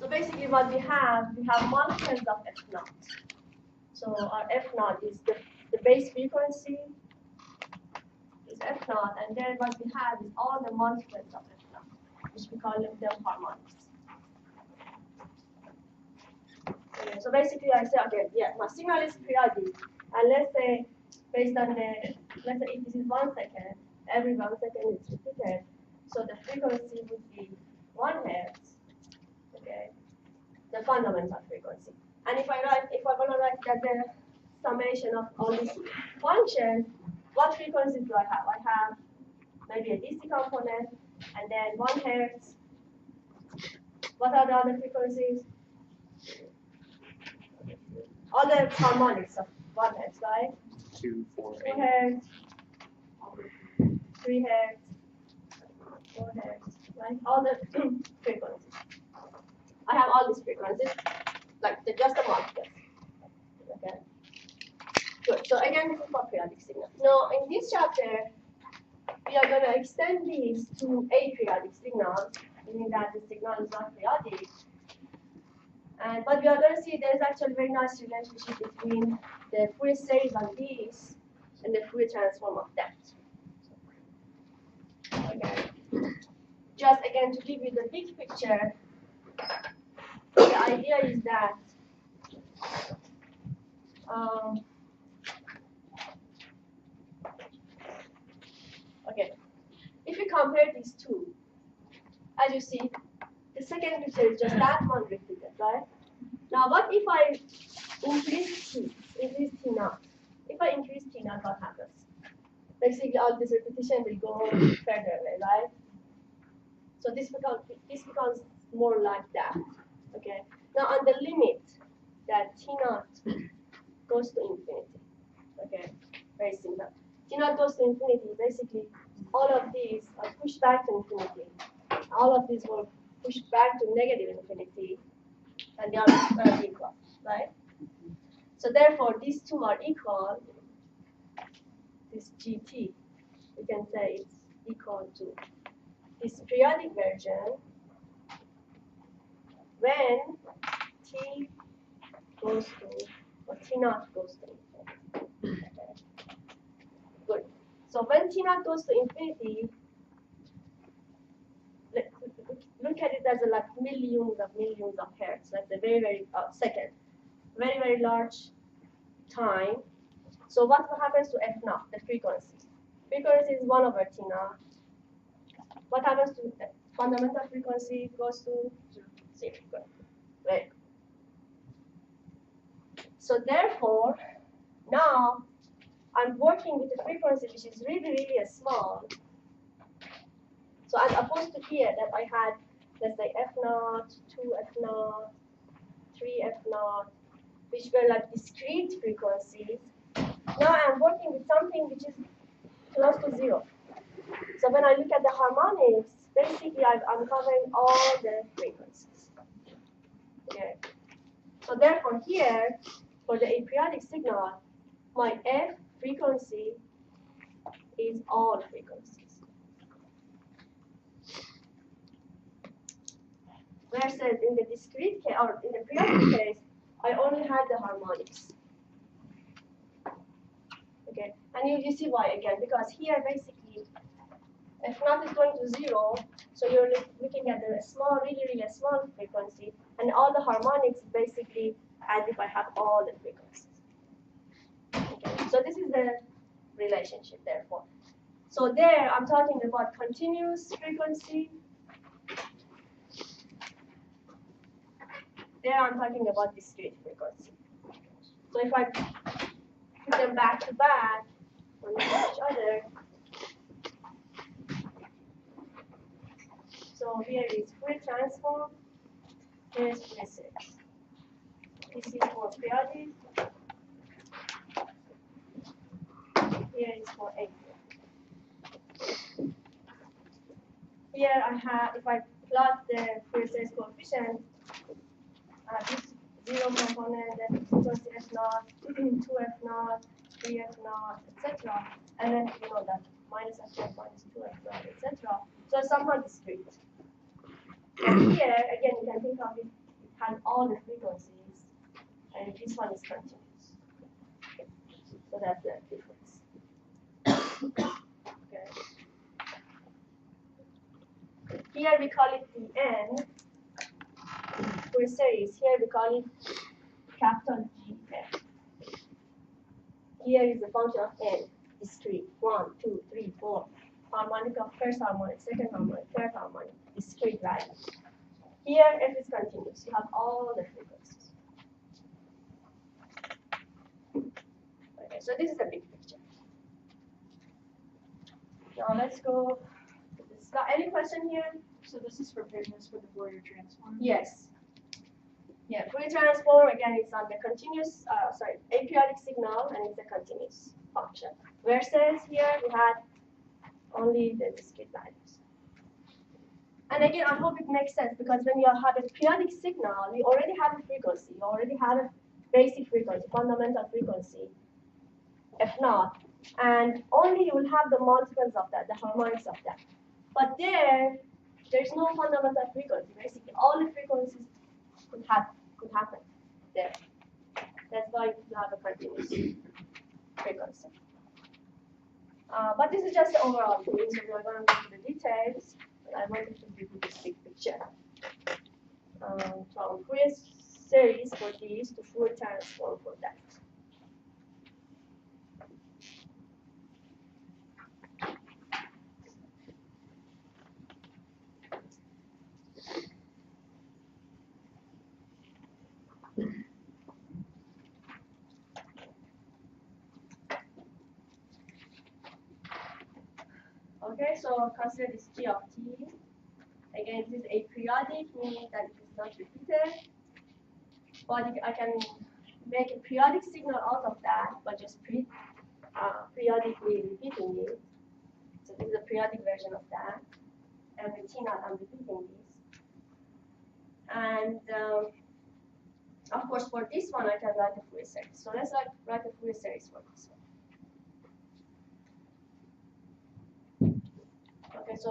So basically what we have multiples of f naught. So our f naught is the base frequency is f naught, and then what we have is all the multiples of f naught, which we call them harmonics. Okay, so basically I say, okay, yeah, my signal is periodic, and let's say based on let's say if this is 1 second, every 1 second is repeated, so the frequency would be 1 hertz, okay, the fundamental frequency. And if I want to write that the summation of all these functions, what frequencies do I have? I have maybe a DC component, and then 1 hertz. What are the other frequencies? All the harmonics of 1 hertz, right? 2, 4, 2 8. hertz, 3 hertz, 4 hertz, right? All the frequencies. I have all these frequencies, like just the multiples. Okay. Good. So again, this is for periodic signal. Now, in this chapter, we are going to extend these to aperiodic signals, meaning that the signal is not periodic. But we are going to see there's actually a very nice relationship between the Fourier series of these and the Fourier transform of that. Okay. Just again to give you the big picture, the idea is that okay, if you compare these two, as you see, the second picture is just that one repeated, right? Now, what if I increase T naught? If I increase T naught, what happens? Basically, all this repetition will go further away, right? So this becomes more like that, okay? Now, on the limit that T naught goes to infinity, okay? Very simple. T naught goes to infinity, basically, all of these are pushed back to infinity. All of these will push back to negative infinity, and they are equal, right? So therefore, these two are equal. This GT, we can say it's equal to this periodic version when T goes to, or T naught goes to infinity. Okay. Good. So when T naught goes to infinity, look at it as a, like millions of hertz, like the very second, very large time. So what happens to f naught, the frequency? Frequency is 1 over T naught. What happens to the fundamental frequency? Goes to 0. Right. So therefore, now I'm working with a frequency which is really small. So as opposed to here that I had, let's say f naught, 2 f naught, 3 f naught, which were like discrete frequencies. Now I'm working with something which is close to 0. So when I look at the harmonics, basically I'm covering all the frequencies. Okay. So therefore here, for the aperiodic signal, my f frequency is all frequencies. Versus in the discrete case, or in the periodic case, I only had the harmonics. Okay, and you see why again, because here basically f naught is going to 0, so you're looking at a small, really small frequency, and all the harmonics basically as if I have all the frequencies. Okay, so this is the relationship therefore. So there I'm talking about continuous frequency. There I'm talking about discrete frequency. So if I put them back to back on each other, so here is Fourier transform, here is Fourier series. This is for periodic, here is for aperiodic. Here I have, if I plot the Fourier series coefficient, this 0 component, then frequency f naught, 2 f naught, 3 f naught, etc. And then you know that minus f naught, minus 2 f naught, etc. So somehow discrete. And here, again, you can think of it has all the frequencies, and this one is continuous. So that's the difference. Okay. Here we call it the n Fourier series. Here we call it capital G n. Here is the function of n, discrete. 1, 2, 3, 4. Harmonic of first harmonic, second harmonic, third harmonic, discrete value. Here f is continuous. You have all the frequencies. Okay, so this is the big picture. Now let's go to this. Got any question here? So this is for business for the Fourier transform? Yes. Yeah, Fourier transform again is on the continuous, aperiodic signal, and it's a continuous function. Versus here we had only the discrete values. And again, I hope it makes sense because when you have a periodic signal, you already have a frequency, you already have a basic frequency, fundamental frequency, F naught, and only you will have the multiples of that, the harmonics of that. But there's no fundamental frequency. Basically, all the frequencies could happen there. That's why you have a continuous frequency. But this is just the overall thing, so we're going to go into the details. But I wanted to give you this big picture. From Fourier series for this to Fourier transform for that. Okay, so consider this G of t. Again, this is aperiodic, meaning that it is not repeated. But I can make a periodic signal out of that by just periodically repeating it. So this is a periodic version of that. And with T naught, I'm repeating this. And of course, for this one, I can write a Fourier series. So let's write a Fourier series for this one. Okay, so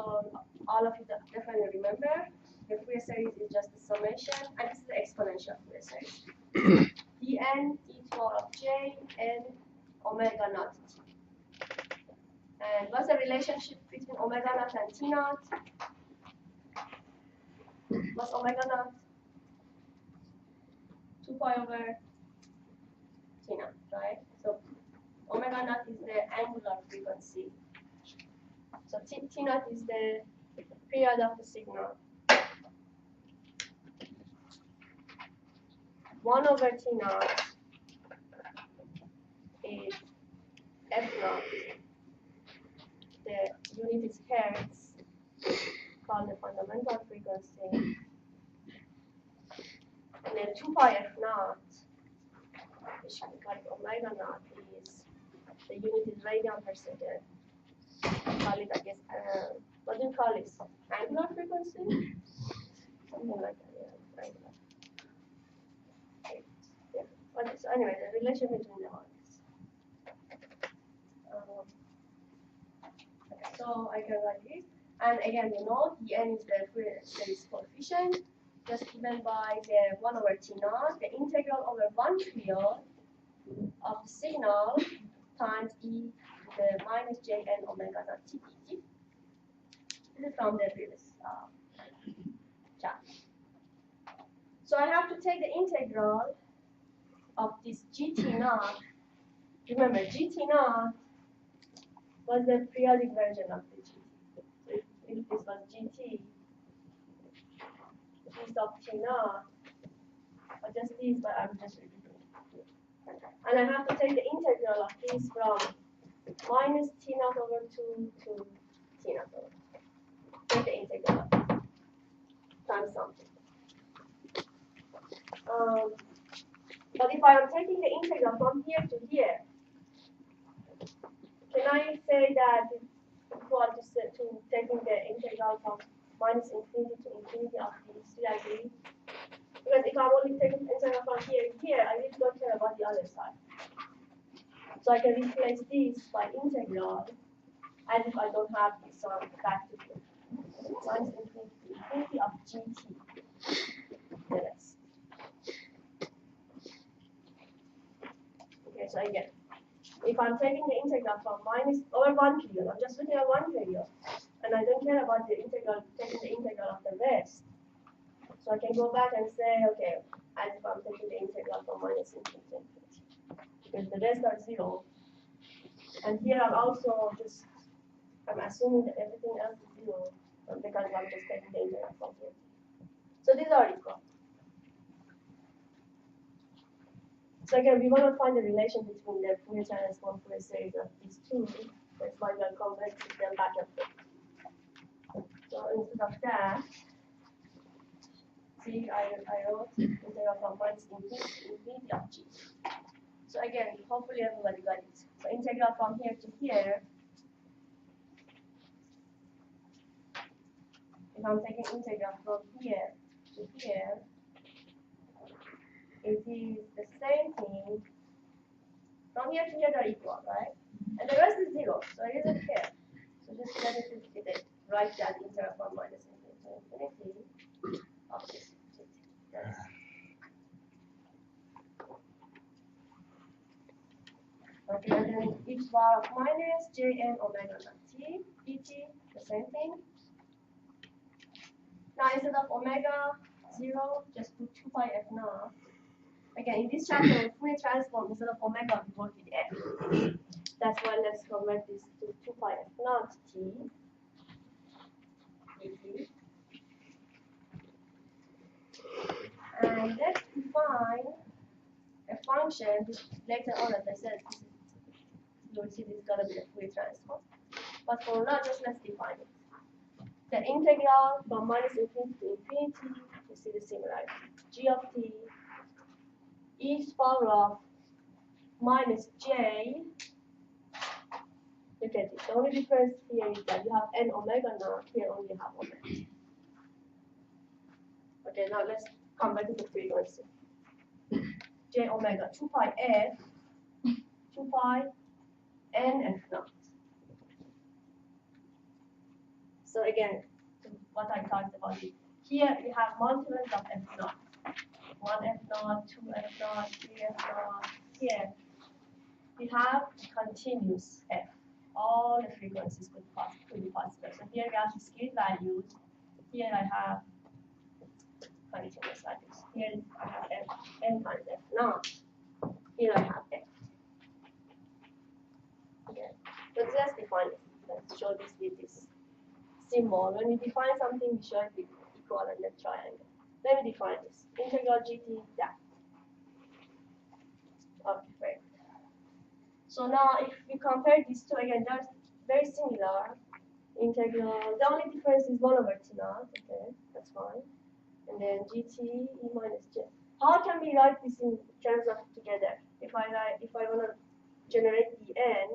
all of you definitely remember the Fourier series is just the summation, and this is the exponential Fourier series. dn d12 of j n omega naught t. And what's the relationship between omega naught and t naught? What's omega naught? 2 pi over t naught, right? So omega naught is the angular frequency. So T naught is the period of the signal. 1 over T naught is F naught. The unit is hertz, called the fundamental frequency. And then 2 pi F naught, which we call it omega naught, is the unit is radian per second. Call it, I guess, what do you call it? Angular frequency? Something like that, yeah, angular. Okay. Yeah. But so anyway, the relation between them is. Okay, so I can write it. And again, you know, Dn is the Fourier series coefficient, just given by the 1 over T naught, the integral over 1 period of the signal times e to the minus jn omega naught t dt. This is from the previous chart. So I have to take the integral of this gt naught. Remember, gt naught was the periodic version of the gt. So if this was gt, this of t naught, or just this, but I'm just repeating. And I have to take the integral of this from minus t naught over 2 to t naught over 2. Take the integral of this times something. But if I am taking the integral from here to here, can I say that it's equal to taking the integral from minus infinity to infinity of these three agree? Because if I'm only taking the integral from here to here, I really don't care about the other side. So I can replace this by integral as if I don't have this one back to here. Minus infinity to infinity of gt. The rest. so again, if I'm taking the integral from minus over 1 period, I'm just looking at 1 period, and I don't care about the integral, taking the integral of the rest. So I can go back and say, okay, as if I'm taking the integral from minus infinity to infinity, because the rest are 0. And here I'm also just, I'm assuming that everything else is 0, because I'm just taking the integral from here. So these are equal. So again, we want to find the relation between the Fourier transform Fourier series of these two. That's why we are converting them back and forth. So instead of that, see, I wrote integral from minus infinity of g. So again, hopefully everybody got it. So integral from here to here. If I'm taking integral from here to here, it is the same thing. From here to here they're equal, right? And the rest is 0, so it isn't here. So just let it write that integral from minus infinity to infinity of this. Okay, and then each bar of minus jn omega naught t dt, the same thing. Now instead of omega 0, just put 2 pi f naught. Again, in this chapter, if we transform instead of omega, we work with f. That's why let's convert this to 2 pi f naught t dt. And let's define a function which later on, as I said, you'll see this is going to be the Fourier transform. But for now, just let's define it. The integral from minus infinity to infinity, you see the similarity. G of t e power of minus j. Look at it. The only difference here is that you have n omega now, here only you have omega. Okay, now let's come back to the frequency. J omega 2 pi f 2 pi n f naught. So again, what I talked about it. Here we have multiples of f naught. 1 f naught, 2 f naught, 3 f naught. Here we have continuous f. All the frequencies could be possible. So here we have discrete values. Here I have continuous values. Here I have f n times f naught. Here I have f. Okay. So let's define it. Let's show this with this symbol. When we define something, we show it with equal and the triangle. Let me define this. Integral gt that. Okay, great. So now if we compare these two again, they're very similar. Integral, the only difference is 1 over t naught. Okay, that's fine. And then gt e minus j. How can we write this in terms of together? If I want to generate the n,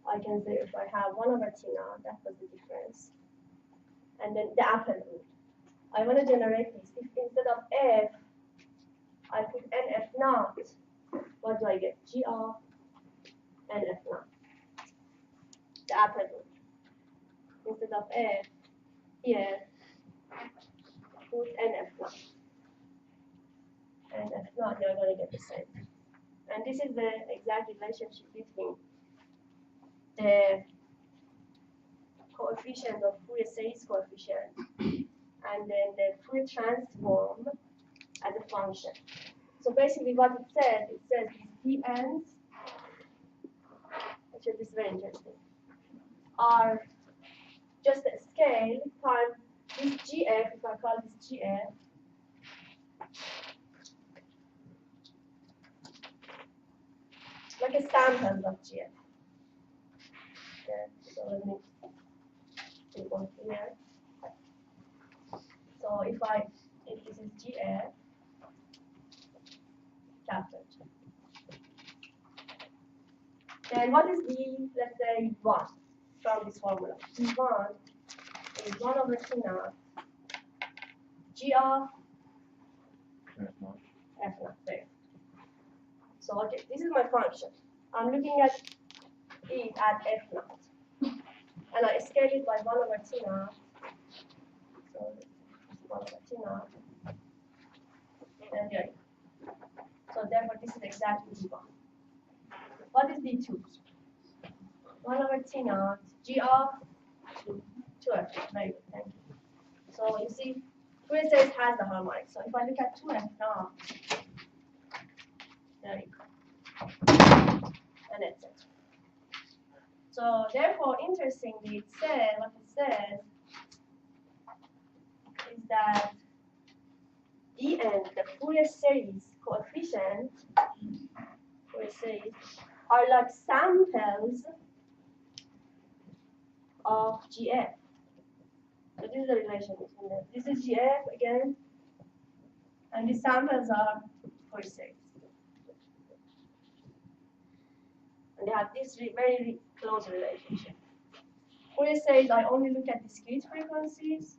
I can say if I have 1 over t naught, that was the difference. And then the upper root. I want to generate this. If instead of f, I put nf naught, what do I get? G of nf naught. The upper root. Instead of f, here, put nf naught. And if not, you're going to get the same. And this is the exact relationship between the coefficient of Fourier series coefficient and then the Fourier transform as a function. So basically what it says these dn's, actually this is very interesting, are just a scale times this gf, if I call this gf, like a sample of gf. Okay, so let me do one here. So if this is gf, capital G. Then what is the, let's say, 1 from this formula? D1 is 1 over t naught g of f naught. There. So okay, this is my function. I'm looking at it at f naught. And I scale it by 1 over t naught. So this is 1 over t naught. And there. So therefore this is exactly D1. What is D2? 1 over T naught G of 2F. Very good, thank you. So you see, Fourier series has the harmonic. So if I look at 2F naught, there you go, and etc. So therefore, interestingly, what it says is that Dn, the Fourier series coefficient, are like samples of GF. So this is the relation between them. This is GF again, and these samples are Fourier series. And they have this very close relationship. Fourier series, I only look at discrete frequencies.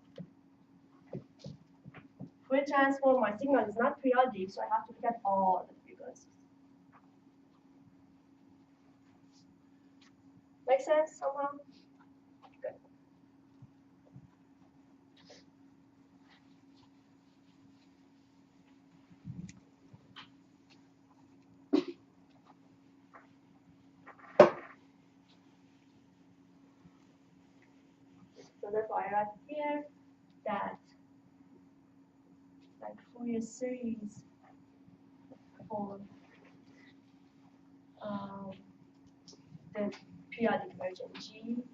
Fourier transform, my signal is not periodic, so I have to look at all the frequencies. Make sense somehow? Good. So therefore I write here that like Fourier series for the periodic version G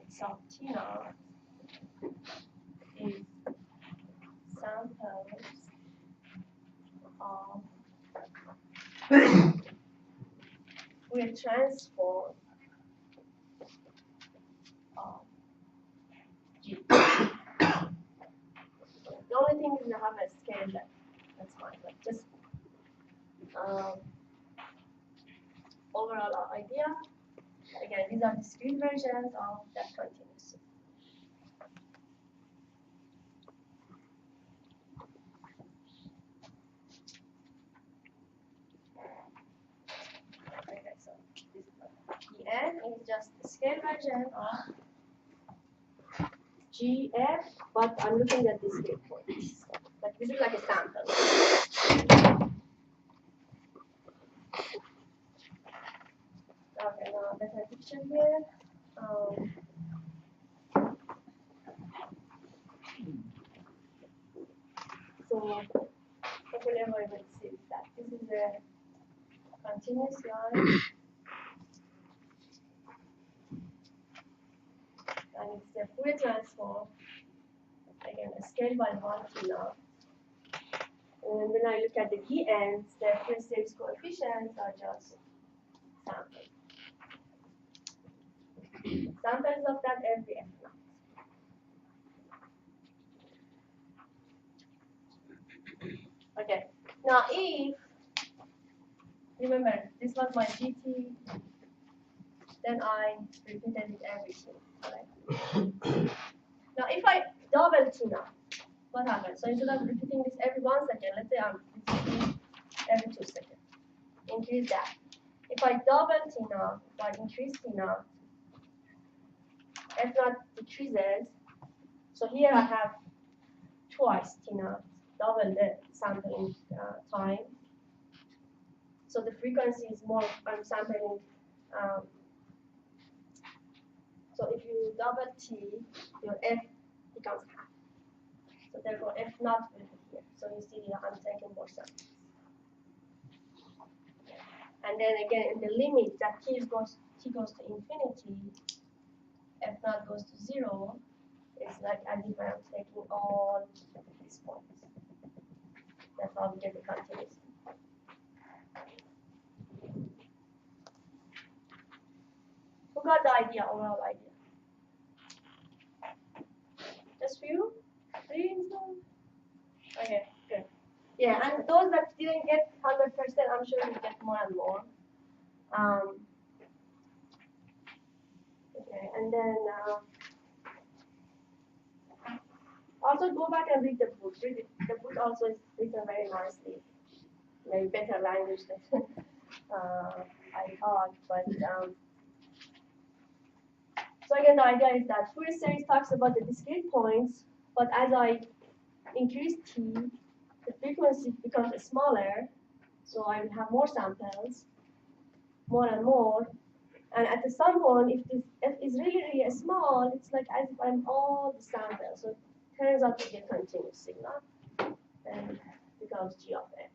sub T naught is samples of Fourier transform of G. The only thing is I have a scale left. That's fine, but just overall idea. Again, these are discrete versions of that continuous. Okay, so the N is just the scale version of GF, but I'm looking at discrete points. But this is like a sample. Okay, now better picture here. So hopefully everyone sees that. This is a continuous line. And it's the Fourier transform. Again, a scale by 1 to naught. And when I look at the Dn's, the Fourier series coefficients are just samples. Samples of that every F naught. Okay. Now if, remember, this was my GT, then I repeated it everything. Right? Now if I double T naught, what happens? So instead of repeating this every 1 second, let's say I'm repeating every 2 seconds. Increase that. If I double T naught, if I increase T naught, F naught decreases. So here I have twice T naught, double the sampling time. So the frequency is more, I'm sampling. So if you double T, your F becomes half. So therefore F naught will be here. So you see here I'm taking more samples. And then again in the limit that T goes to infinity, F naught goes to 0, it's like as if I'm taking all these points. That's how we get the continuous. Who got the idea, overall idea? Just few? 3? Okay, good. Yeah, and those that didn't get 100%, I'm sure will get more and more. Okay, and then also go back and read the book. Read it. The book also is written very nicely, maybe better language than I thought. But so again, the idea is that Fourier series talks about the discrete points, but as I increase T, the frequency becomes smaller. So I will have more samples, more and more. And at some point, if this f is really, really small, it's like as if I'm all the samples. So it turns out to be a continuous signal. And becomes g of f.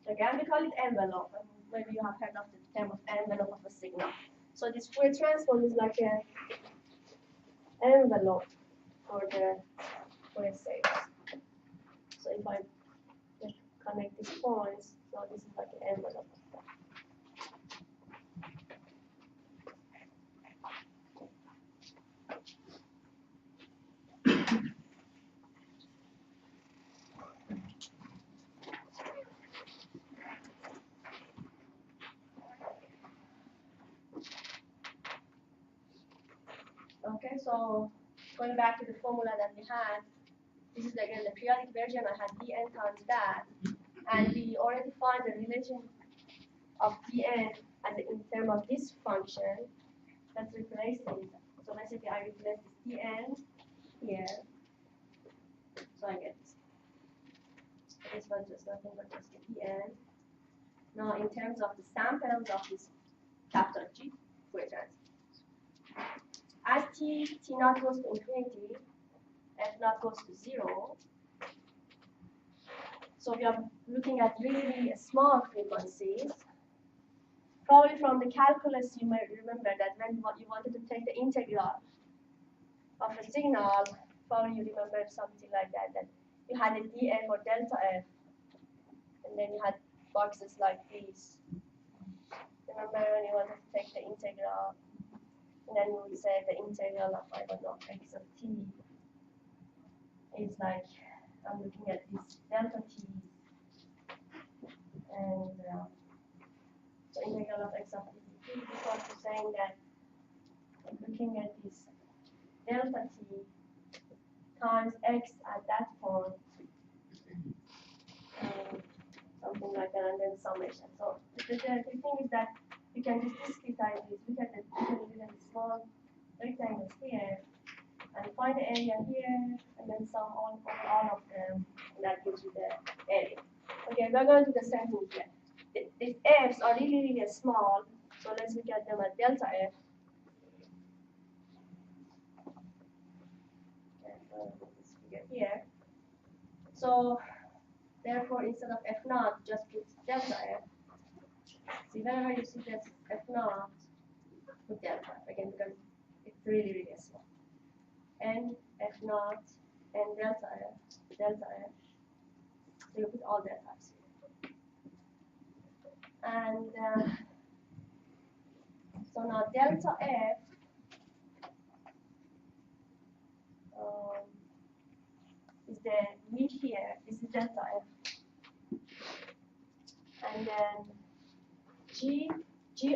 Again, we call it envelope. Maybe you have heard of the term of envelope of a signal. So this Fourier transform is like an envelope for the Fourier series. So if I connect these points, so this is like an envelope of that. Okay, so going back to the formula that we had, this is again the periodic version. I had dn times that, and we already find the relation of dn in terms of this function. Let's replace it. So basically, I replace this dn here. So I get this one just nothing but just the dn. Now, in terms of the samples of this capital G Fourier transform, as t naught goes to infinity, f naught goes to 0. So we are looking at really, really small frequencies. Probably from the calculus, you may remember that when you wanted to take the integral of a signal, probably you remember something like that, that you had a df or delta f, and then you had boxes like these. Remember when you wanted to take the integral, and then we would say the integral of, I don't know, x of t is like, I'm looking at this delta t, and so integral of x of t is equal to saying that I'm looking at this delta t times x at that point, something like that, and then summation. So the thing is that you can just discretize this. Look at the small rectangles here, and find the area here, and then sum all of them, and that gives you the area. Okay, we're going to do the same thing here. These f's are really, really small, so let's look at them at delta f. Okay, so this figure here. So therefore, instead of f naught, just put delta f. See, whenever you see this f naught, put delta again because it's really, really small. N f naught and delta f. So you put all deltas here. And so now delta f is the meat here. This is delta f. And then g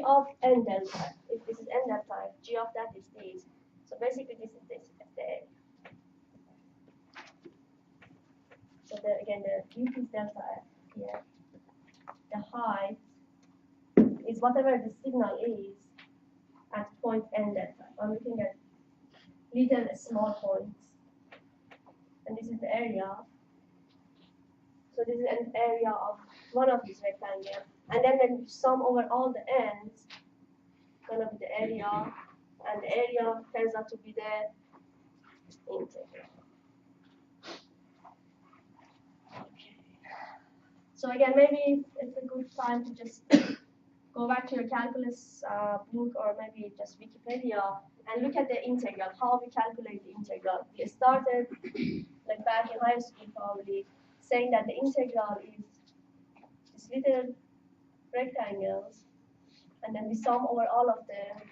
of n delta f. If this is n delta f, g of that is this. So basically this is this, the area. So again, the ut is delta f here. The height is whatever the signal is at point n delta. I'm looking at little small points. And this is the area. So this is an area of one of these rectangles. And then when you sum over all the ends, it's going to be the area. And the area turns out to be the integral. Okay. So again, maybe it's a good time to just go back to your calculus book or maybe just Wikipedia and look at the integral, how we calculate the integral. We started, like back in high school probably, saying that the integral is these little rectangles, and then we sum over all of them,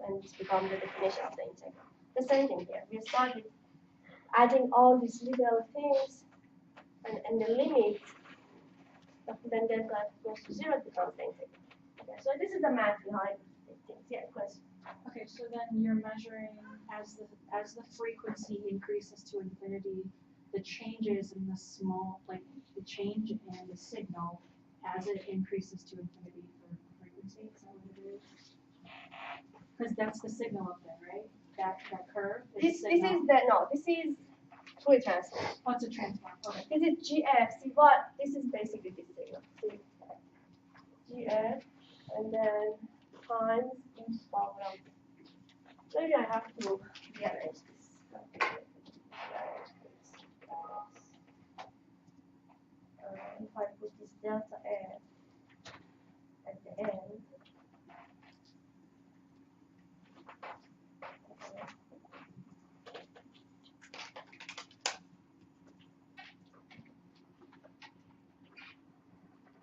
and this becomes the definition of the integral. The same thing here. We started adding all these little things, and the limit, then delta goes to 0, it becomes the integral. Okay, so this is the math behind things. Yeah, question. Okay, so then you're measuring as the frequency increases to infinity, the changes in the small, like the change in the signal as it increases to infinity for frequency. Is that what it is? Because that's the signal up there, right? That curve. This is Fourier transform. Oh, it's a transform. Okay. This is GF. See what? This is basically this signal. See, GF, and then times each power of. Maybe I have to rearrange this. If I put this delta F at the end.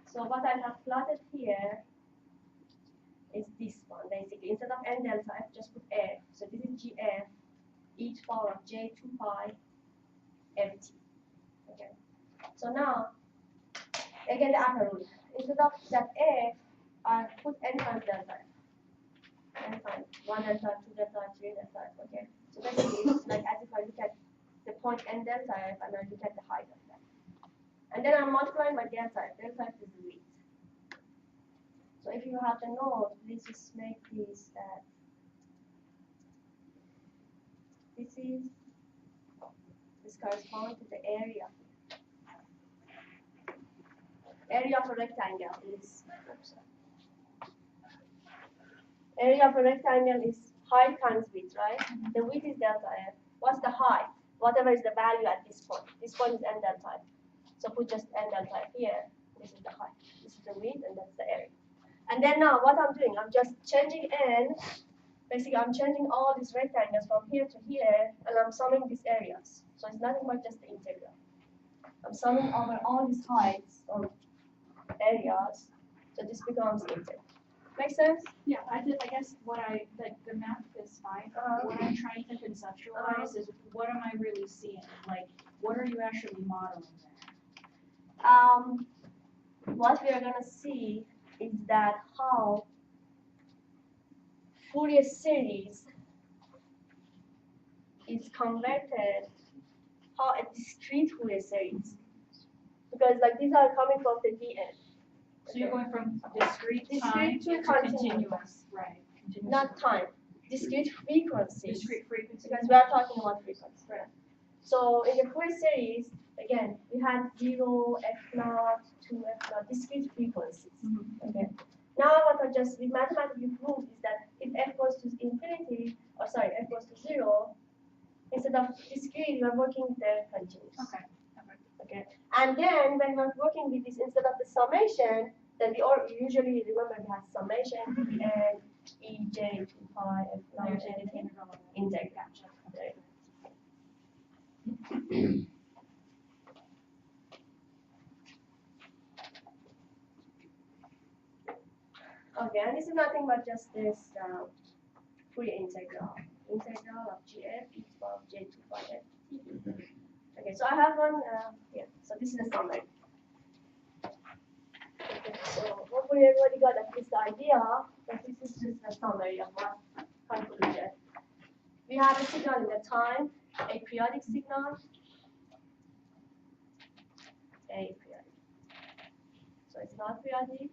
So what I have plotted here is this one, basically. Instead of n delta F, just put F. So this is GF, each power of J 2 pi ft. Okay. So now, again the upper rule. Instead of that F, I put n times delta F. N times 1 delta, 2 delta, 3 delta F. Okay. So basically, it's like as if I look at the point n delta F and I look at the height of that. And then I'm multiplying by delta F. Delta F is the width. So if you have the node, please just make this that this corresponds to the area. Area of a rectangle is height times width, right? The width is delta F. What's the height? Whatever is the value at this point. This point is n delta F. So put just n delta F here. This is the height. This is the width, and that's the area. And then now what I'm doing, I'm just changing n. Basically, I'm changing all these rectangles from here to here, and I'm summing these areas. So it's nothing but just the integral. I'm summing over all these heights or areas, so this becomes integral. Make sense? Yeah, I guess the math is fine. What I'm trying to conceptualize is what am I really seeing? Like, what are you actually modeling there? What we are going to see is that how Fourier series is converted, how a discrete Fourier series, because like these are coming from the Dn. So you're going from discrete time to continuous, right? Continuous. Not time, discrete frequencies. Discrete frequency. Because we are talking about frequency. Right. So in the Fourier series, again, we had 0, f0, 2, f0, discrete frequencies. Okay. Now what I just mathematically proved is that if f goes to infinity, f goes to 0, instead of discrete, we are working with the continuous. Okay. And then when we're working with this, instead of the summation, then we usually remember we have summation and ej 2 pi f0 anything integral. Okay, and this is nothing but just this Fourier integral of gf e to the power of j 2 pi ft. Okay, so I have one here. So this is the summary. Okay, so hopefully everybody got at least the idea that this is just a summary of what concluded. We have a signal in the time, a periodic signal, a periodic. So it's not periodic.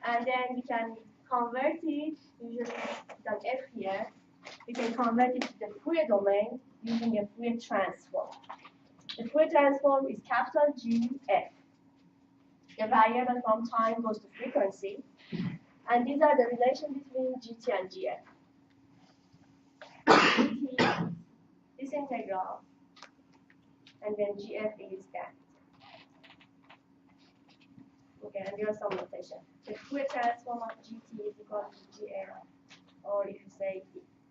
And then we can convert it, usually done F here, we can convert it to the Fourier domain using a Fourier transform. The Fourier transform is capital G F. The variable from time goes to frequency. And these are the relation between GT and GF. GT, this integral, and then GF is that. Okay, and there are some notation. The Fourier transform of GT is equal to GF, or if you say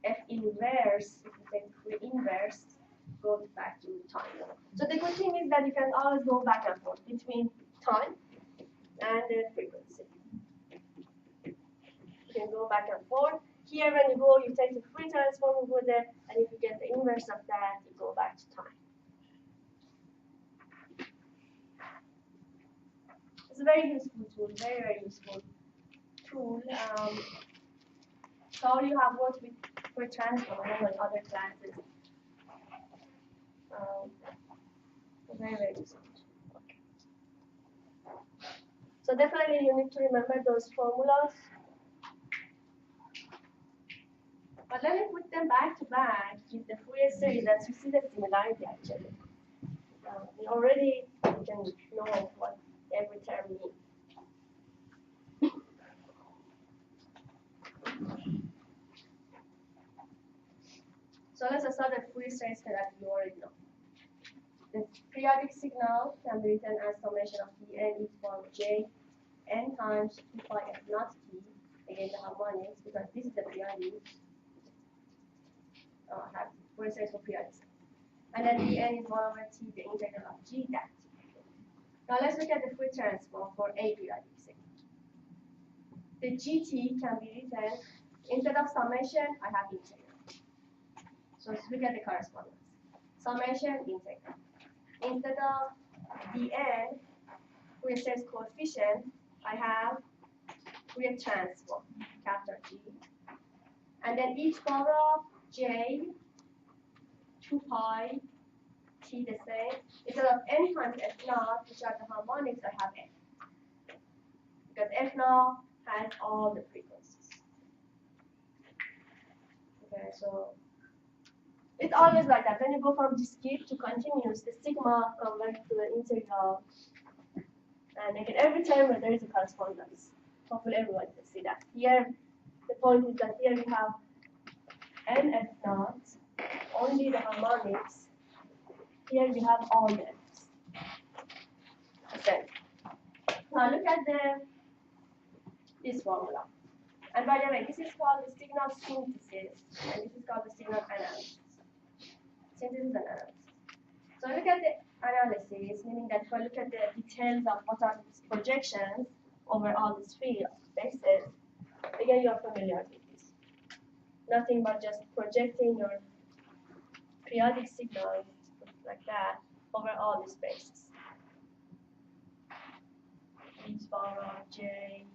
F inverse, if you say Fourier inverse, goes back to time. So the good thing is that you can always go back and forth between time and the frequency. You can go back and forth. Here, when you go, you take the Fourier transform, you go there, and if you get the inverse of that, you go back to time. It's a very useful tool, very, very useful tool. So you have worked with Fourier transform in other classes. Very, very useful. Okay. So definitely you need to remember those formulas. But let me put them back to back with the Fourier series that you see the similarity actually. We already can know what every term means. So let's start the Fourier series that you already know. The periodic signal can be written as summation of Dn e to the power of j n times 2 pi f naught t, again the harmonics, because this is the periodic. I have Fourier series for periodic. And then Dn is 1 over t, the integral of g that t. Now let's look at the Fourier transform for a periodic signal. The gt can be written, instead of summation, I have integral. So let's look at the correspondence. Summation, integral. Instead of dn, Fourier series coefficient, I have Fourier transform, capital G. And then each power of j, 2 pi, t the same. Instead of n times f naught, which are the harmonics, I have f. Because f naught has all the frequencies. Okay, so it's always like that. When you go from discrete to continuous, the sigma converts to the integral. And again, every time there is a correspondence. Hopefully everyone can see that. Here, the point is that here we have n f naught, only the harmonics. Here we have all the f's. Okay. Now look at this formula. And by the way, this is called the signal synthesis, and this is called the signal analysis. Synthesis and analysis. So look at the analysis, meaning that if I look at the details of what are these projections over all these field spaces, again you are familiar with this. Nothing but just projecting your periodic signals like that over all these spaces. E to the power of j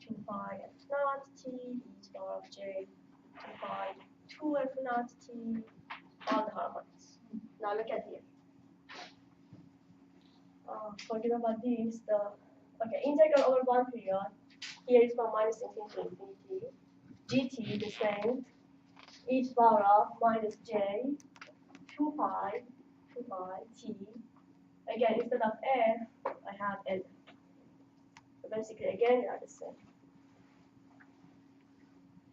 2 pi f naught t, e to the power of j 2 pi 2 f naught t, all the harmonics. Now look at here. Forget about this. Okay, integral over one period. Here is from minus infinity to infinity. Gt the same. E to the power of minus j 2 pi t. Again, instead of f, I have n. So basically, again, they are the same.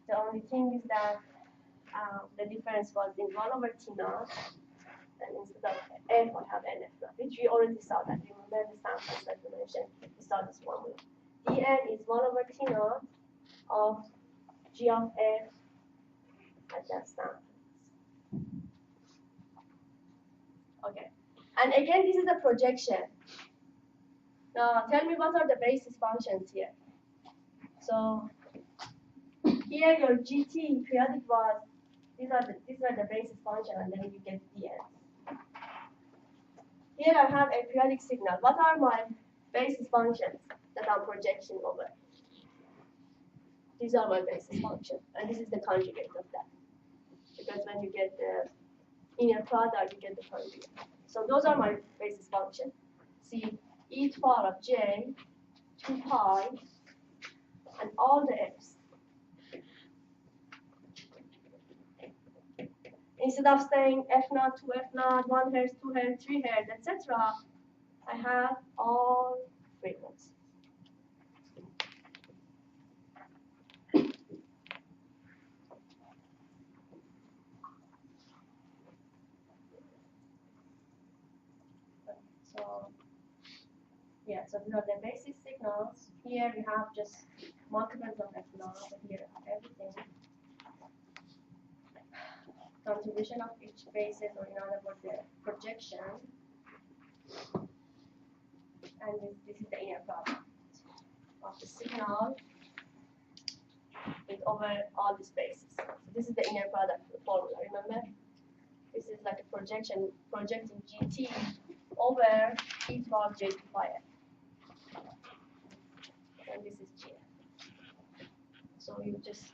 The only thing is that the difference was in 1 over t naught, and instead of f, I have nf naught, which we already saw that. Remember the samples that we mentioned, we saw this formula. dn is 1 over t naught of g of f at that sample. Okay, and again, this is a projection. Now, tell me what are the basis functions here. So, here your gt periodic was, these are the basis function, and then you get dn. Here I have a periodic signal. What are my basis functions that I'm projecting over? These are my basis functions, and this is the conjugate of that. Because when you get the inner product, you get the conjugate. So those are my basis functions. See, e to the power of j, 2 pi, and all the f's. Instead of saying f naught, 2f naught, 1 hertz, 2 hertz, 3 hertz, etc., I have all frequencies. So, yeah, so these are the basic signals. Here we have just multiples of f naught, but here I have everything. Contribution of each basis, or in other words, the projection. And this is the inner product of the signal with over all the spaces. So this is the inner product formula, remember? This is like a projection, projecting gt over e to the power of j 2 pi f. And this is gf. So you just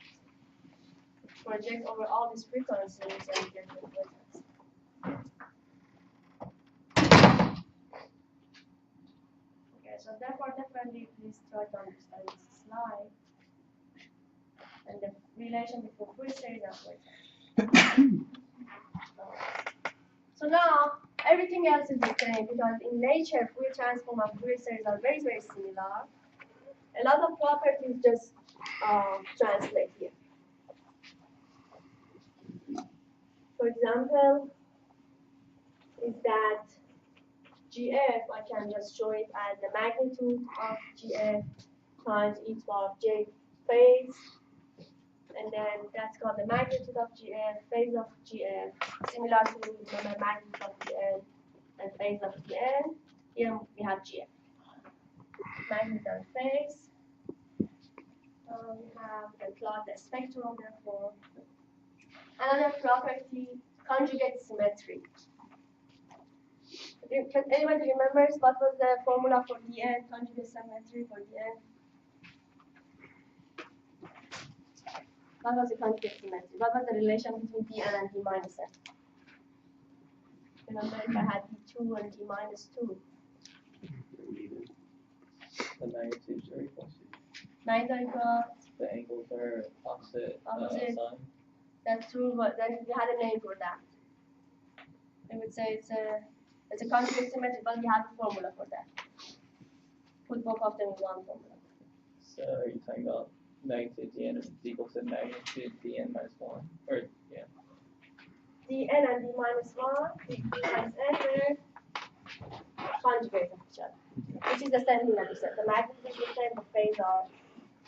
project over all these frequencies and you get the wavelengths. Okay, so therefore definitely please try to understand this slide and the relation between Fourier series and wavelengths. everything else is the same because in nature, Fourier transform of Fourier series are very, very similar. A lot of properties just translate here. For example, is that GF, I can just show it as the magnitude of GF times e to the power of j phase, and then that's called the magnitude of GF, phase of GF, similar to the magnitude of Gn and phase of Gn. Here we have GF. Magnitude and phase. We have the plot the spectrum, therefore. Another property, conjugate symmetry. Can anybody remembers what was the formula for Dn, conjugate symmetry for Dn? What was the conjugate symmetry? What was the relation between Dn and D minus n? Remember if I had D2 and D minus 2. The magnitudes are equal. Magnitude are equal. The angles are opposite. Opposite. Sign. That's true, but then we had a name for that. We would say it's a conjugate symmetry, but we have a formula for that. Put both of them in one formula. So are you talking about magnitude dn is equal to magnitude dn minus 1? Or, yeah. Dn and D minus 1, D minus n were conjugate of each other. Which is the same thing that we said. The magnitude is the same, the phase are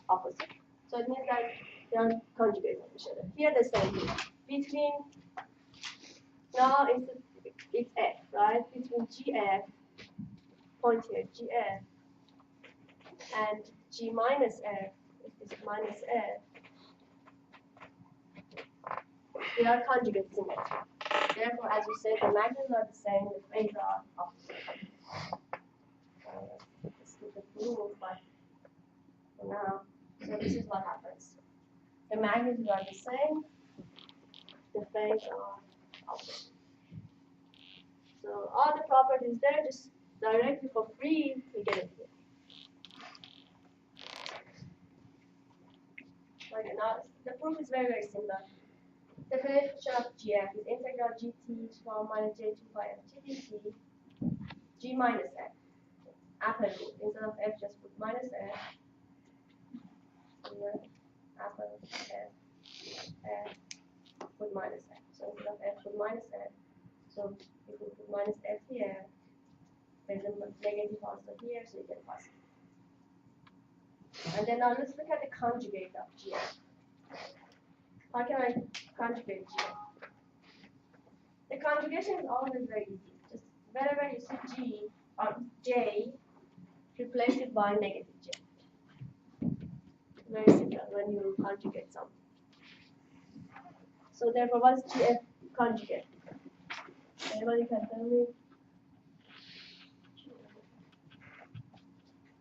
opposite. So it means that they are conjugate of each other. Here the same thing. Between, now it's F, right? Between GF, point here, GF, and G minus F, if this is minus F, they are conjugate symmetry. Therefore, as we said, the magnitudes are the same, the phase are opposite. Let's look at the rule, but for now, so this is what happens. The magnitudes are the same, the phase are opposite. So all the properties there, just directly for free, we get it here. Okay, now the proof is very, very similar. Definition of GF is integral GT to the power minus J2 pi f t dt G minus F. Apple rule. Instead of F, just put minus F. Here, apple F, put minus F. So instead of F, put minus F. So if we put minus F here, there's a negative also here, so you get positive. And then now let's look at the conjugate of GF. How can I conjugate GF? The conjugation is always very easy. Just wherever you see G or J, replace it by negative J. Very simple when you conjugate something. So therefore, what is GF conjugate? Anybody can tell me?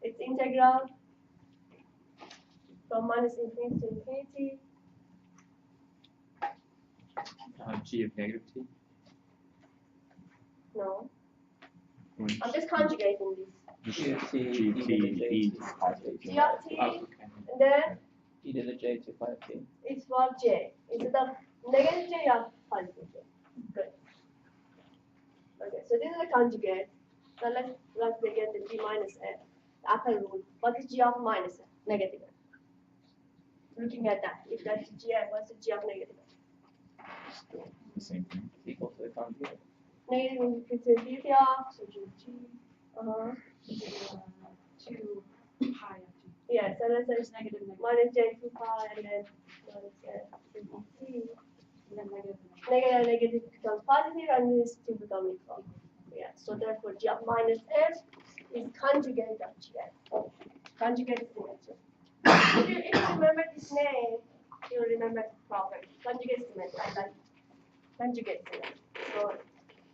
It's integral from minus infinity to infinity. G of negative t? No, Which I'm just conjugating this. G of t, G of t, e to the positive G of t, Oh, okay. and then e to the j to 5t. it's for J. Instead of negative J, you have positive J. Good. Okay, so this is a conjugate. So let's begin the G minus F. The upper rule. What is G of minus F? Negative F. Looking at that, if that's GF, what's the G of negative F? Still the same thing. Equal to the conjugate. Negative infinity of, so G. 2 pi of t. Yeah, so let's There's say negative, negative, minus J 2 pi and then minus F T. and then negative, negative. Negative and negative becomes positive and these two become equal. Yeah, so therefore G of minus F is conjugate of GF. Conjugate symmetry. If you remember this name, you'll remember the property. Conjugate symmetry, like conjugate symmetry. So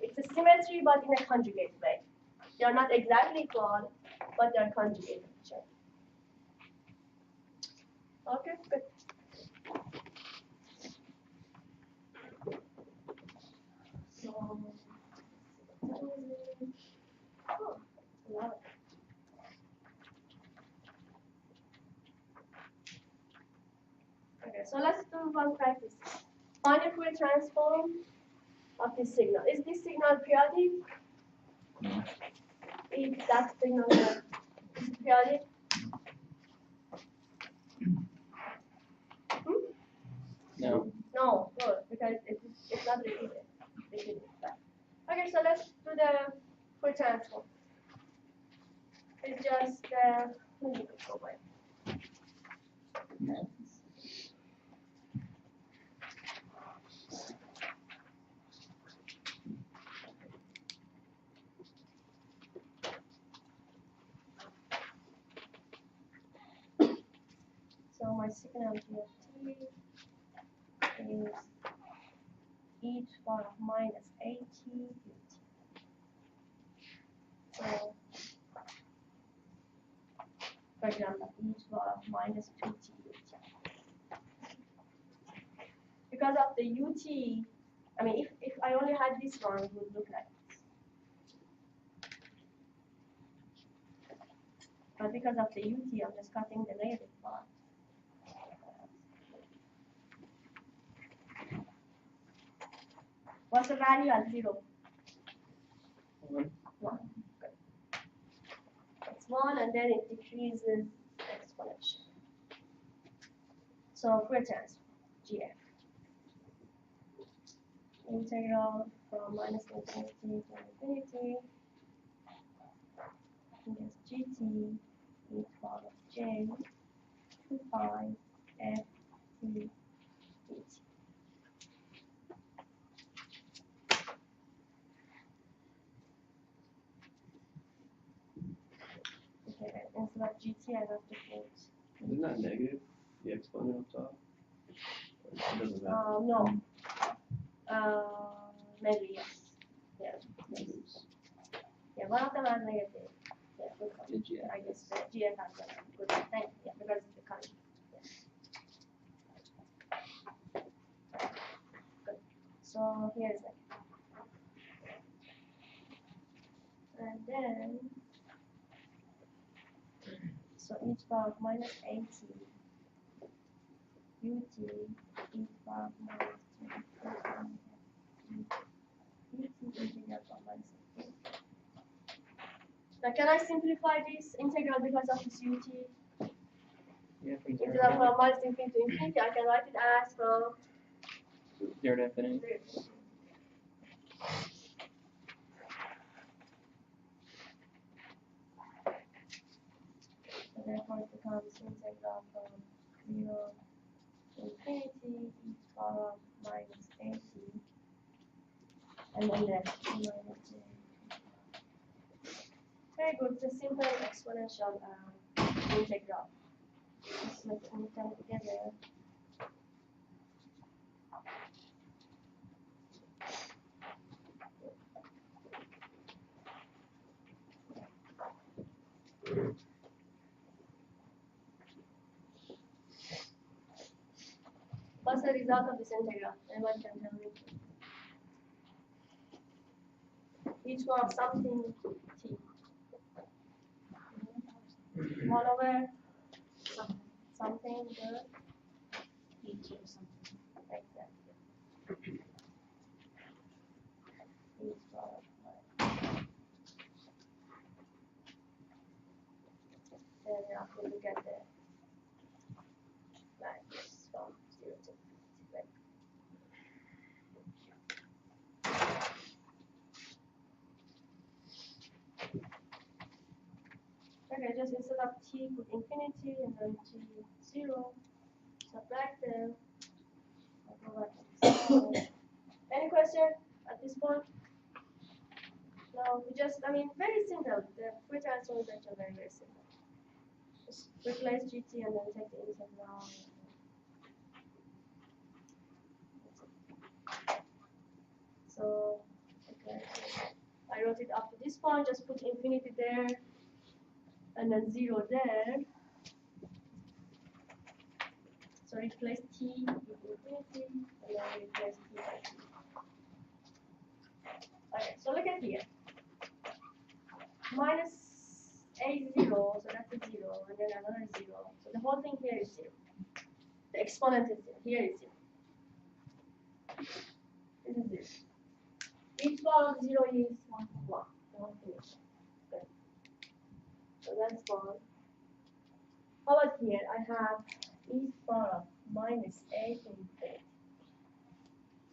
it's a symmetry but in a conjugate way. They are not exactly equal, but they are conjugate of each other. Okay, good. So, oh, love it. Okay, so let's do one practice. Find a Fourier transform of this signal. Is this signal periodic? No. If that signal is periodic? No. No, good, because it's not repeated. Okay, so let's do the full transform. It's just let me go away. So my signal GFT is e to the power of minus AT ut. So, for example, e to the power of minus 2t ut. Because of the ut, I mean, if I only had this one, it would look like this. But because of the ut, I'm just cutting the negative part. What's the value at 0? 1. 1. Good. It's 1 and then it decreases exponentially. So Fourier transform, GF. Integral from minus infinity to infinity. And there's GT e to the power of J 2 pi F T ut. Okay, instead of GT, I have to put. Isn't that negative? The exponent up top? Or it doesn't matter. No. Maybe yes. Yeah. Maybe. Yeah, one of them are negative. Yeah, good one. Did you? I guess the GF has a good thing. Yeah, because it's the current. Yeah. Good. So here is it. And then, so e to the power of minus 80 ut e to the power of minus 20 integral from minus 80. Now can I simplify this integral because of this ut? Yeah, from Instead of 0 minus infinity to infinity, I can write it as from to 0 to infinity. 0 to infinity. So therefore it becomes integral from 0 to infinity e to the power of minus 80 and then left minus j. Very good, it's a simple exponential integral. Let's make them together. What's the result of this integral? Anyone can tell me. Each one of something t. 1 over something good. Each or something. Exactly. Each one of then after we get the max from 0 to 50. Right? Okay, just instead of t put infinity and then t 0, subtract them. I'll go back to this. Any question at this point? No, we just, I mean, very simple. The Fourier transform is actually very, very simple. Just replace GT and then take the integral. So, okay, I wrote it up to this point, just put infinity there, and then 0 there. So replace t with infinity, and then replace t by t. Okay, so look at here. Minus a 0, so that's a 0, and then another 0. So the whole thing here is 0. The exponent is 0. Here is 0. This is 0. Each bar of 0 is 1. The whole thing is good. So that's 1. How about here? I have each bar of minus 8 to infinity.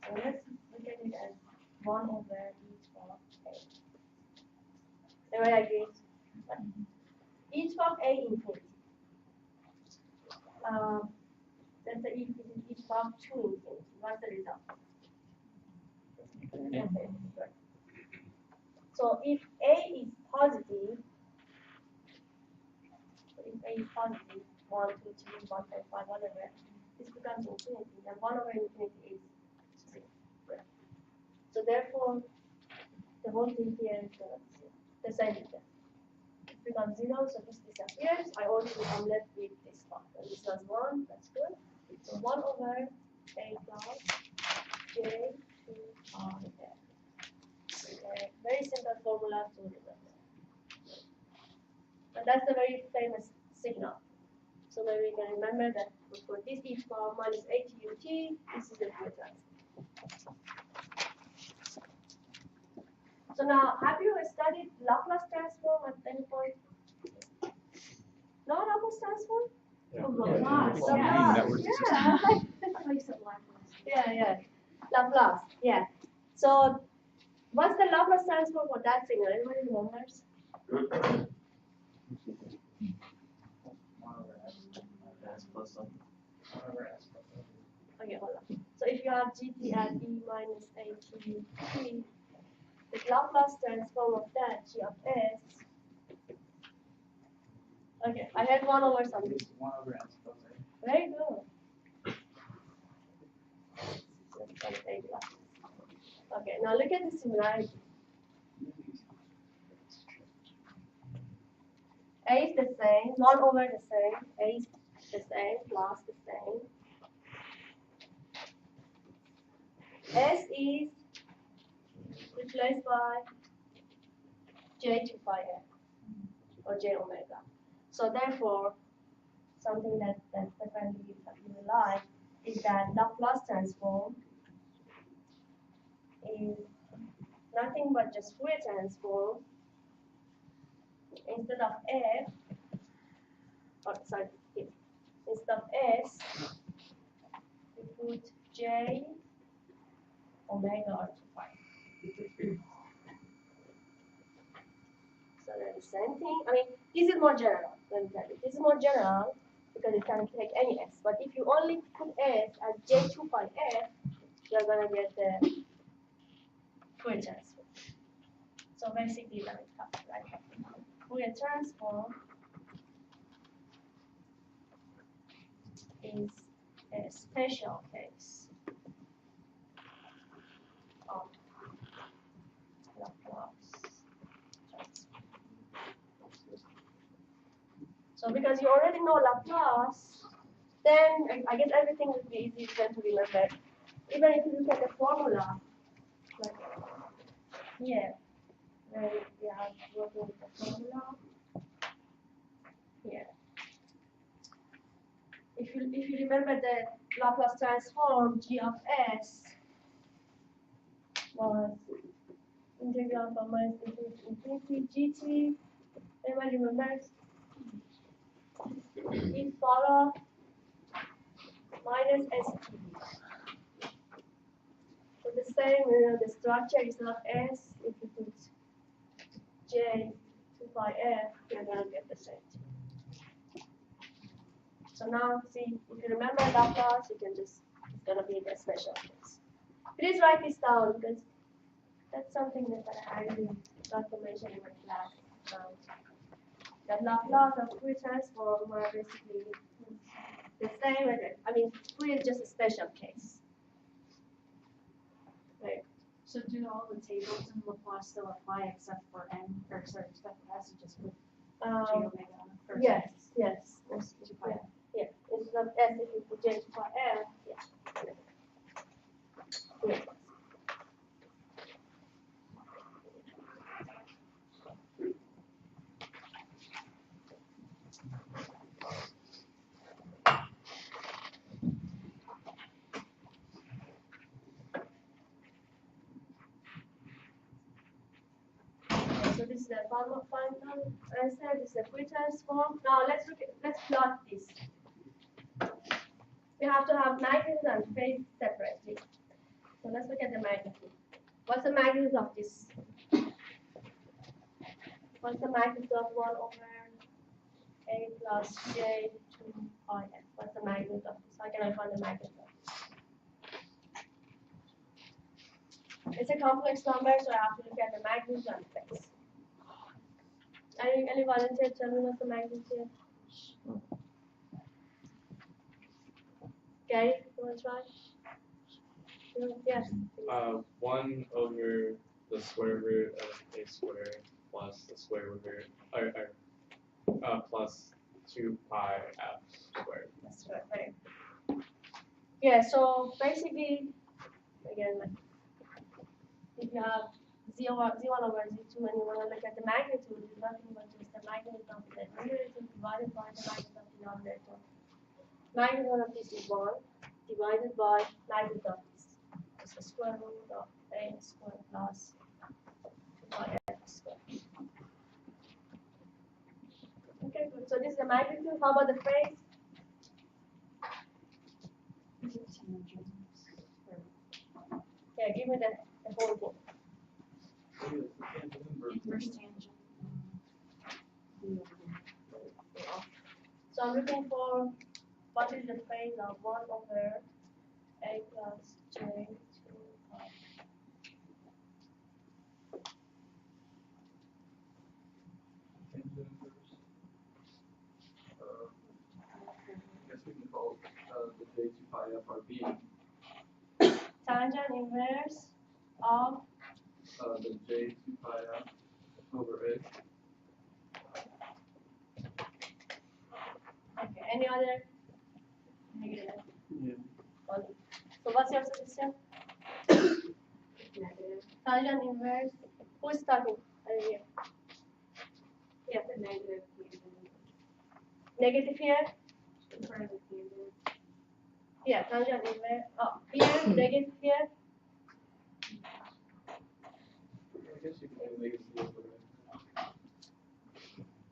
So let's look at it as 1 over each bar of 8. Everybody agrees? Each bar of 8 infinity. Let's say if it is each bar of 2 infinity. What's the result? So if A is positive, 1, 2, 3, 1, 5, whatever, this becomes infinity, and 1 over infinity is 0. So therefore, the whole thing here is the same thing. It becomes 0, so this disappears. I'm left with this part. And this was 1, that's good. So 1 over A plus J 2 R F. Very simple formula to remember. And that's a very famous signal. So maybe we can remember that for this e power minus ATUT, this is the Fourier transform. So now, have you studied Laplace transform at any point? No Laplace transform? Yeah. Laplace, Laplace, That was yeah. Laplace, yeah. So, what's the Laplace transform for that signal? Anybody remembers? S plus something. Okay, hold on. So if you have GT at E minus AT, the Laplace transform of that G of S. Okay, I had 1 over something. 1 over S plus A. Very good. Okay, now look at the similarity. A is the same, 1 over the same, A is the same, plus the same. S is replaced by J to phi f, or J omega. So therefore, something that definitely you will like is that Laplace transform is nothing but just Fourier transform. Instead of f, instead of s, we put J omega r to phi. So that's the same thing. I mean, this is more general. Let me tell you. This is more general because it can take any s. But if you only put s as J2 phi f, you're gonna get the Fourier transform. So basically, let me write that down. Fourier transform is a special case of Laplace transform. So because you already know Laplace, then I guess everything will be easy then to remember. Even if you look at the formula, like here, where we are working with the formula here. If you remember the Laplace transform G of S was integral from minus infinity GT. Everybody remembers? E power minus ST. So the same, the structure is not S. If you put J to phi F, you're gonna get the same thing. So now, see, if you remember Laplace, you can just, it's gonna be the special case. Please write this down because that's something that I really got to mention in my class. That Laplace and Fourier transform are basically the same. I mean, Fourier is just a special case. Right. So do all the tables in Laplace still apply except for n, or sorry, except for s, you just put J omega on the first. Yes. To phi f. Yeah. Instead of S, if you put J to phi F, yeah. Yeah. So this is the final answer. This is the Quilter's form. Now let's plot this. We have to have magnitude and phase separately. So let's look at the magnitude. What's the magnitude of this? What's the magnitude of 1 over a plus j 2 pi f? What's the magnitude of this? How can I find the magnitude of this? It's a complex number, so I have to look at the magnitude and phase. Any volunteer tell me what's the magnitude? Gary, you want to try? Yes. 1 over the square root of a squared plus the square root, plus 2 pi f squared. That's right. Yeah, so basically, again, if you have z1 over z2 and you want to look at the magnitude, it's nothing but just the magnitude of the numerator divided by the magnitude of the denominator. Magnitude of this is 1 divided by magnitude of this. It's the square root of a squared plus 2 pi f squared. Okay, good. So this is the magnitude. How about the phase? Yeah, give me the whole thing. Inverse tangent. So I'm looking for what is the phase of 1 over a plus j 2 pi. Tangent inverse. I guess we can call the j2 pi f our b. Tangent inverse of The j2 pi f over a. okay, any other negative? Yeah. Only. So what's your solution? Negative. Tangent inverse. Who is starting? Here. Yeah. The negative. Negative here. In front of the tangent. Yeah, tangent inverse. Oh, here, negative here. I guess you can do negative c over a.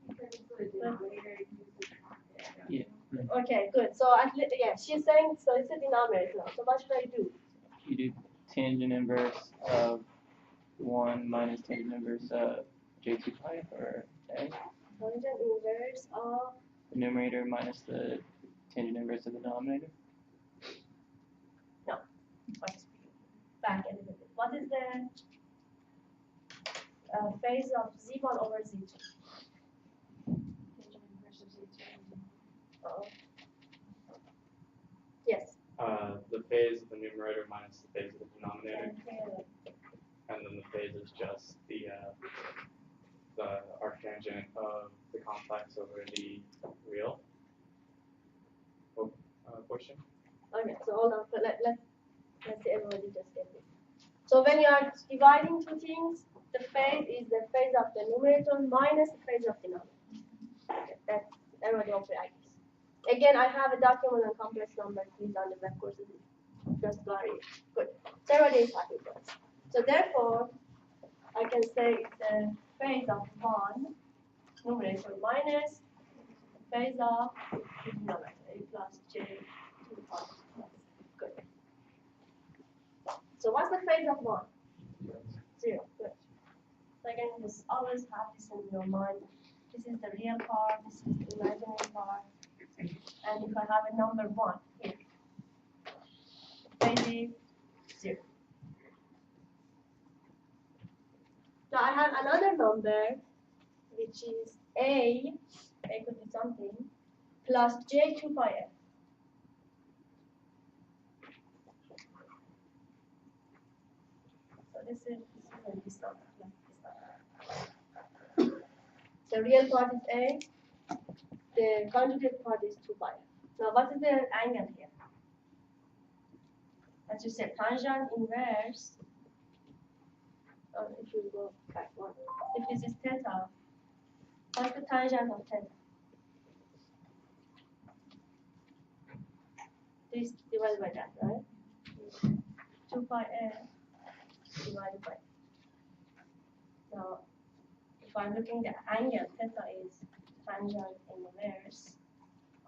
Because it's the denominator, you use the Yeah. Okay, good. So yeah, she's saying so it's a denominator now. So what should I do? You do tangent inverse of 1 minus tangent inverse of j2 pi or a. Tangent inverse of The numerator minus the tangent inverse of the denominator. back a little bit. What is the phase of z1 over z2? Tangent inverse of z2. Uh-oh. Yes. The phase of the numerator minus the phase of the denominator, And and then the phase is just the arctangent of the complex over the real portion. okay, so hold on. So let's see everybody just get this. So when you are dividing two things, the phase is the phase of the numerator minus the phase of the denominator. Okay, that's everybody okay, I guess. Again, I have a document on complex numbers. Please on the web courses. Just very good. So everybody is happy with us. So therefore, I can say it's the phase of 1 numerator minus phase of denominator a plus j 2 pi. Good. So what's the phase of 1? 0. Good. So again, just always have this in your mind. This is the real part. This is the imaginary part. And if I have a number 1 here, phase is 0. Now I have another number which is a could be something, plus j 2 pi f. So this is this number. The real part is a, the conjugate part is 2 pi f. Now what is the angle here? As you said, tangent inverse. If you go back one, if this is theta, what's the tangent of theta? This divided by that, right? 2 pi f divided by. So if I'm looking at the angle, theta is tangent inverse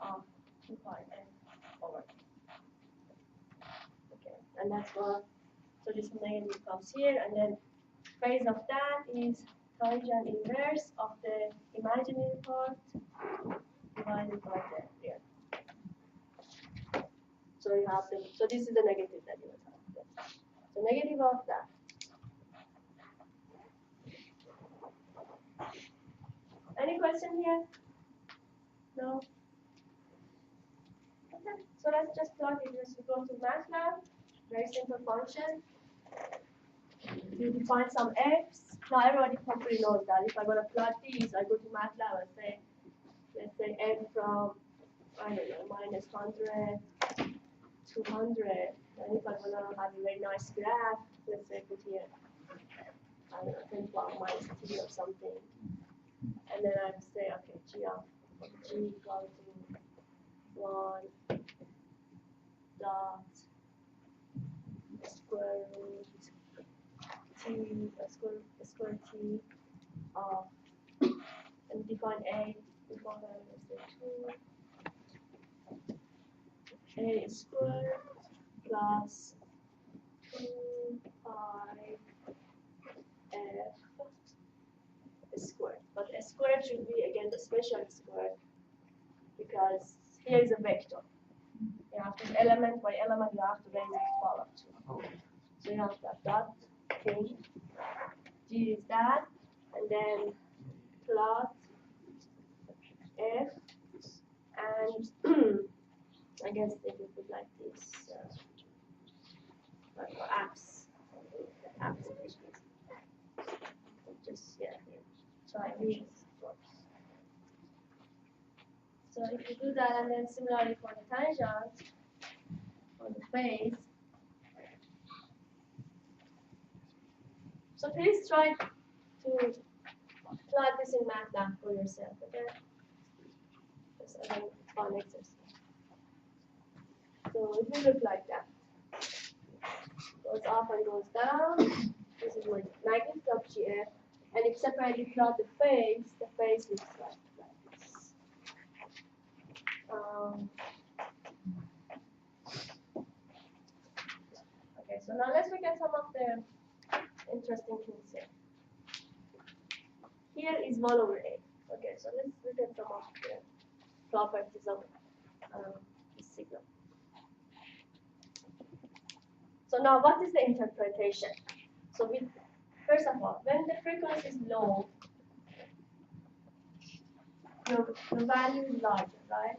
of 2 pi n over. Okay, and that's what, so this negative comes here, and then phase of that is tangent inverse of the imaginary part divided by the real. So you have the, so this is the negative that you will have. So negative of that. Any question here? No? Okay, so let's just plot it. Just go to MATLAB, very simple function. You define some x. Now everybody probably knows that. If I want to plot these, I go to MATLAB and say, let's say n from, I don't know, minus 100, 200. And if I want to have a very nice graph, let's say put here, I don't know, 10 power minus t or something. And then I say, okay, g of g equal to 1 dot square root t square t of, and define a, define a square plus 2 pi f squared. But a square should be again the special square because here is a vector. You have to element by element, you have to raise it to power of 2. So you have that dot thing. G is that, and then plot f, and I guess they would put like this, like apps, just yeah. Try this. So if you do that, and then similarly for the tangent, for the phase. So please try to plot this in MATLAB for yourself, okay? Just as a fun exercise. So it will look like that. Goes up and goes down. This is my magnitude of GF. And if separately plot the phase looks like this. Okay, so now let's look at some of the interesting things here. Here is 1 over a. Okay, so let's look at some of the properties of this signal. So now what is the interpretation? So first of all, when the frequency is low, the value is larger, right?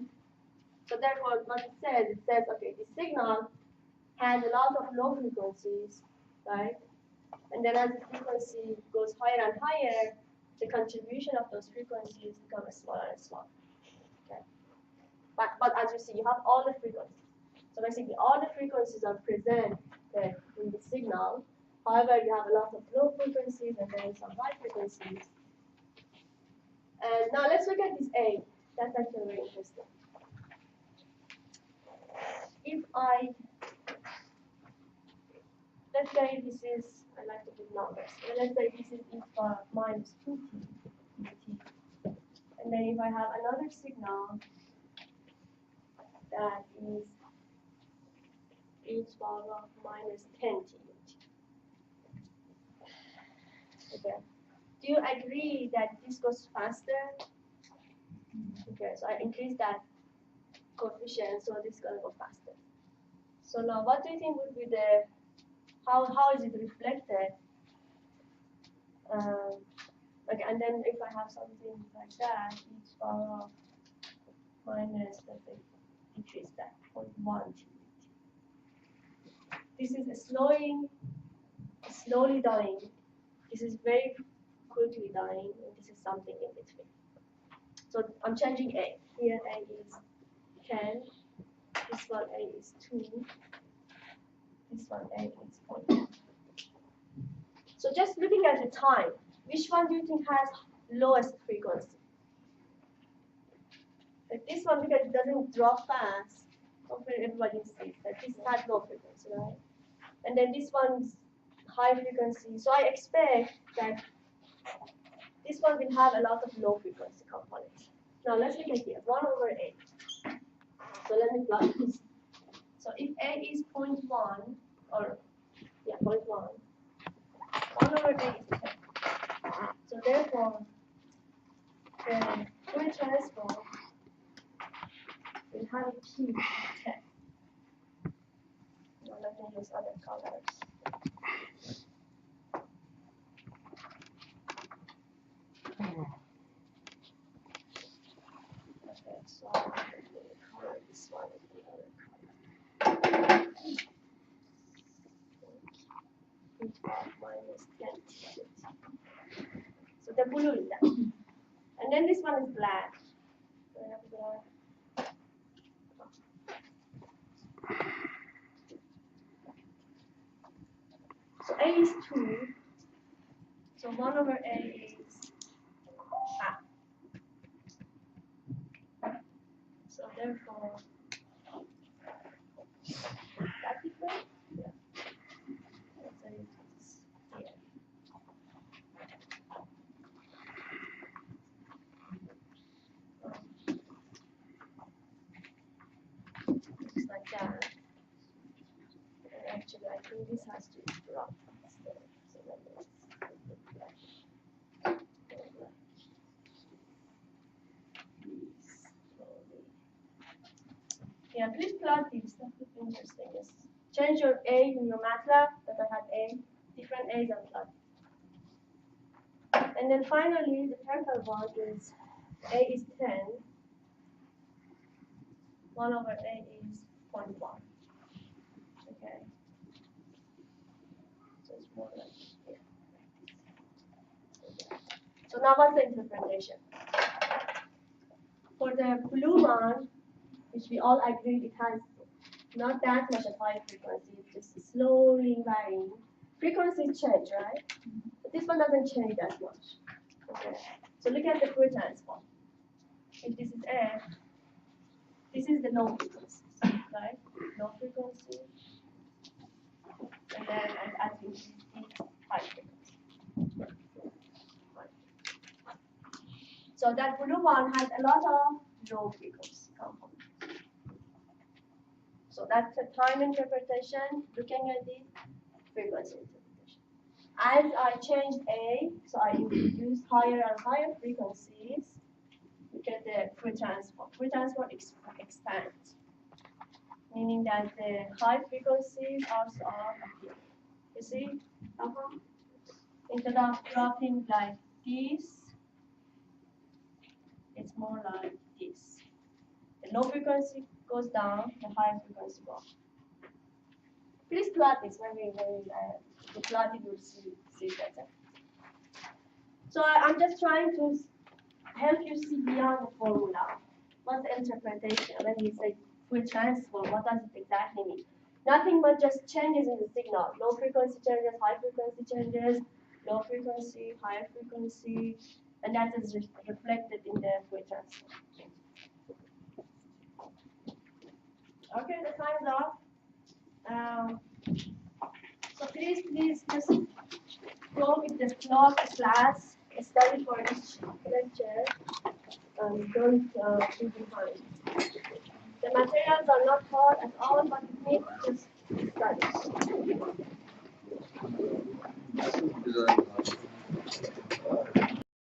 So therefore, what it says, okay, the signal has a lot of low frequencies, right? And then as the frequency goes higher and higher, the contribution of those frequencies becomes smaller and smaller. Okay. But as you see, you have all the frequencies. So basically, all the frequencies are present in the signal. However, you have a lot of low frequencies and then some high frequencies. And now let's look at this A. That's actually very interesting. If let's say this is, I like to put numbers. So let's say this is e power minus 2t dt. And then if I have another signal that is e power of minus 10t dt. Okay. Do you agree that this goes faster? Okay, so I increase that coefficient, so this is going to go faster. So now what do you think would be the, how is it reflected? Okay, and then if I have something like that, each power of minus, let's say, increase that 0.1. This is a slowly dying. This is very quickly dying, and this is something in between. So I'm changing A. Here A is 10. This one A is 2. This one A is 0.1. So just looking at the time, which one do you think has lowest frequency? Like this one, because it doesn't drop fast, hopefully everybody sees that this has low frequency, right? And then this one's high frequency. So I expect that this one will have a lot of low frequency components. Now let's look at here, 1 over A. So let me plot this. So if A is 0.1, or yeah, 0.1, 1 over A is 10. So therefore, the Fourier transform will have a P of 10. Now let me use other colors. Okay, so I'm going to color this one with the other color. Minus 10. So the blue is that. And then this one is black. So I have black. So A is 2. So 1 over A is half. So therefore, that different? Yeah. Let's say it's here. Looks like that. And actually, I think this has to drop instead. So let me look like yeah, please plot this. That would be interesting. Yes. Change your A in your MATLAB that I had A, different A's and plot. And then finally, the total one is A is 10. 1 over A is 0.1. Okay. So it's more like here. So now what's the interpretation? For the blue one, which we all agree it has not that much of high frequency, it's just slowly varying. Frequencies change, right? But this one doesn't change that much. Okay. So look at the Fourier transform. If this is A, this is the low frequency, right? Low frequency. And then as we see, high frequency. So that blue one has a lot of low frequency components. So that's the time interpretation, looking at the frequency interpretation. As I changed A, so I introduced higher and higher frequencies, look at the Fourier transform. Fourier transform expands, meaning that the high frequencies also are appearing. You see? Instead of dropping like this, it's more like this. The low frequency goes down, the high frequency goes up. Please plot this when you plot it, you'll see better. So I'm just trying to help you see beyond the formula. What's the interpretation when we say Fourier transform? What does it exactly mean? Nothing but just changes in the signal. Low frequency changes, high frequency changes, low frequency, higher frequency, and that is reflected in the Fourier transform. Okay, the time's up. So please just go with the flow of the class, study for each lecture, and don't be behind. The materials are not hard at all, but you need to study.